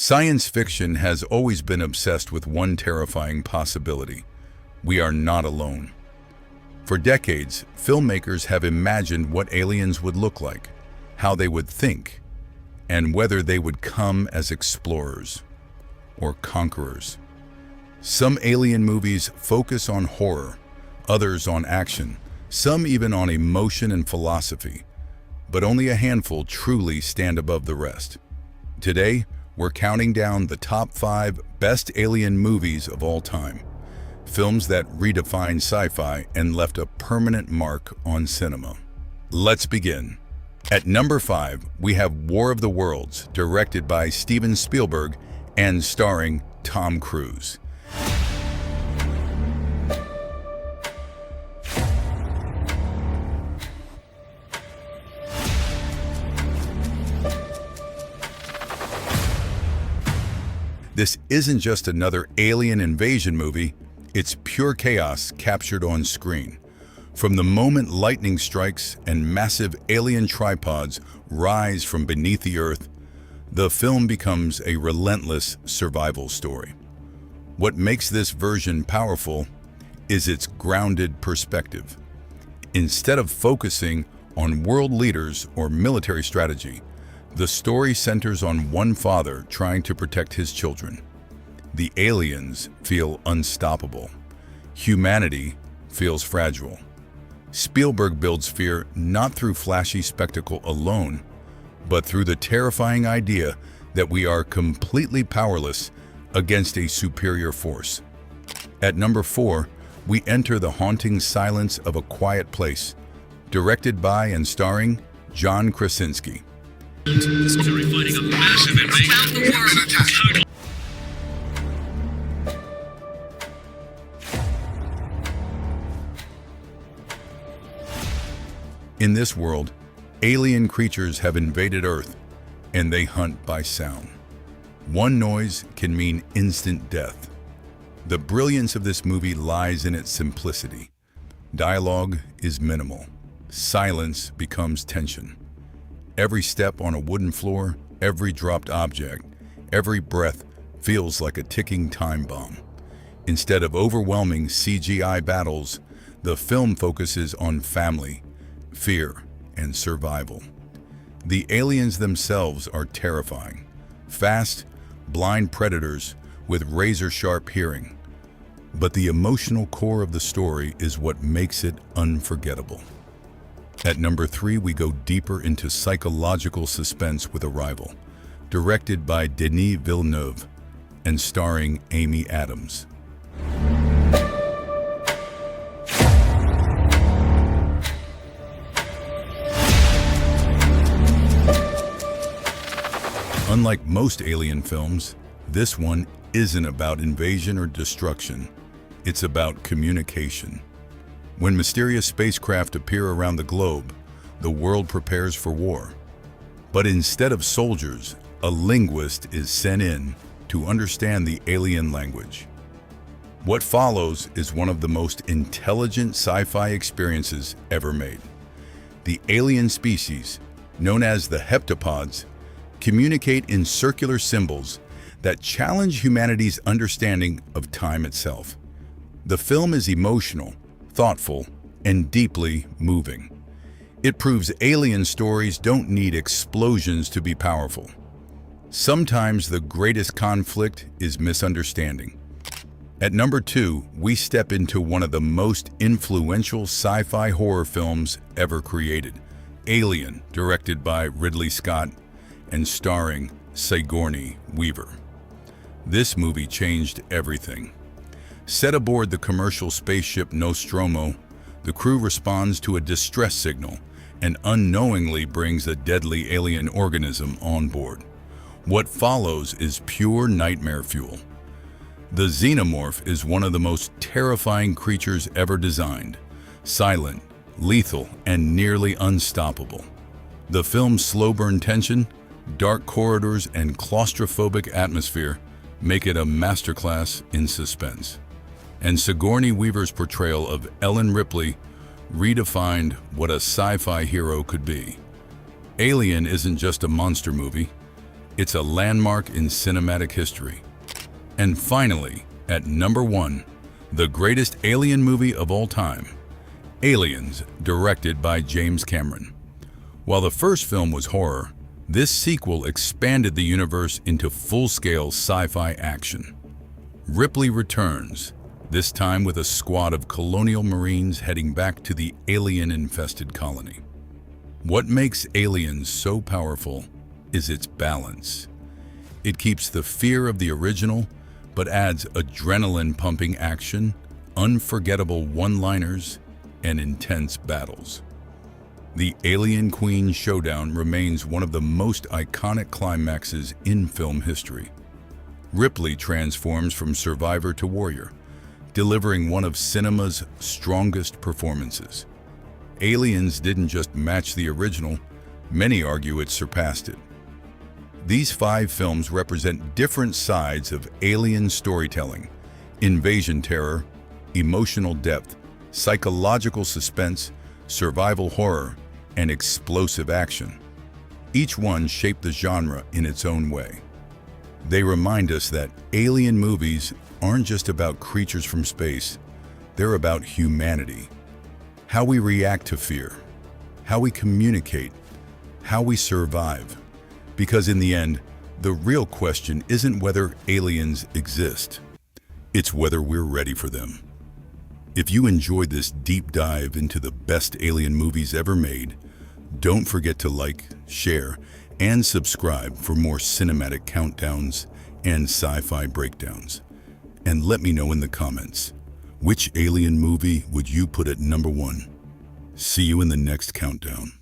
Science fiction has always been obsessed with one terrifying possibility. We are not alone. For decades, filmmakers have imagined what aliens would look like, how they would think, and whether they would come as explorers or conquerors. Some alien movies focus on horror, others on action, some even on emotion and philosophy, but only a handful truly stand above the rest. Today, we're counting down the top 5 best alien movies of all time. Films that redefined sci-fi and left a permanent mark on cinema. Let's begin. At number 5, we have War of the Worlds, directed by Steven Spielberg and starring Tom Cruise. This isn't just another alien invasion movie, it's pure chaos captured on screen. From the moment lightning strikes and massive alien tripods rise from beneath the earth, the film becomes a relentless survival story. What makes this version powerful is its grounded perspective. Instead of focusing on world leaders or military strategy, the story centers on one father trying to protect his children. The aliens feel unstoppable. Humanity feels fragile. Spielberg builds fear not through flashy spectacle alone, but through the terrifying idea that we are completely powerless against a superior force. At number 4, we enter the haunting silence of a quiet place, directed by and starring John Krasinski. This jury fighting a massive invasion. In this world, alien creatures have invaded Earth, and they hunt by sound. One noise can mean instant death. The brilliance of this movie lies in its simplicity. Dialogue is minimal. Silence becomes tension. Every step on a wooden floor, every dropped object, every breath feels like a ticking time bomb. Instead of overwhelming CGI battles, the film focuses on family, fear, and survival. The aliens themselves are terrifying. Fast, blind predators with razor-sharp hearing. But the emotional core of the story is what makes it unforgettable. At number 3, we go deeper into psychological suspense with Arrival, directed by Denis Villeneuve and starring Amy Adams. Unlike most alien films, this one isn't about invasion or destruction. It's about communication. When mysterious spacecraft appear around the globe, the world prepares for war. But instead of soldiers, a linguist is sent in to understand the alien language. What follows is one of the most intelligent sci-fi experiences ever made. The alien species, known as the heptapods, communicate in circular symbols that challenge humanity's understanding of time itself. The film is emotional, thoughtful, and deeply moving. It proves alien stories don't need explosions to be powerful. Sometimes the greatest conflict is misunderstanding. At number 2, we step into one of the most influential sci-fi horror films ever created, Alien, directed by Ridley Scott and starring Sigourney Weaver. This movie changed everything. Set aboard the commercial spaceship Nostromo, the crew responds to a distress signal and unknowingly brings a deadly alien organism on board. What follows is pure nightmare fuel. The xenomorph is one of the most terrifying creatures ever designed, silent, lethal, and nearly unstoppable. The film's slow burn tension, dark corridors, and claustrophobic atmosphere make it a masterclass in suspense. And Sigourney Weaver's portrayal of Ellen Ripley redefined what a sci-fi hero could be. Alien isn't just a monster movie, It's a landmark in cinematic history. And finally, at number 1, the greatest alien movie of all time, Aliens, directed by James Cameron. While the first film was horror, this sequel expanded the universe into full-scale sci-fi action. Ripley returns, this time with a squad of colonial marines heading back to the alien-infested colony. What makes Aliens so powerful is its balance. It keeps the fear of the original, but adds adrenaline-pumping action, unforgettable one-liners, and intense battles. The Alien Queen showdown remains one of the most iconic climaxes in film history. Ripley transforms from survivor to warrior, delivering one of cinema's strongest performances. Aliens didn't just match the original, many argue it surpassed it. These 5 films represent different sides of alien storytelling: invasion terror, emotional depth, psychological suspense, survival horror, and explosive action. Each one shaped the genre in its own way. They remind us that alien movies aren't just about creatures from space, they're about humanity. How we react to fear, how we communicate, how we survive. Because in the end, the real question isn't whether aliens exist, it's whether we're ready for them. If you enjoyed this deep dive into the best alien movies ever made, don't forget to like, share, and subscribe for more cinematic countdowns and sci-fi breakdowns. And let me know in the comments, which alien movie would you put at number 1? See you in the next countdown.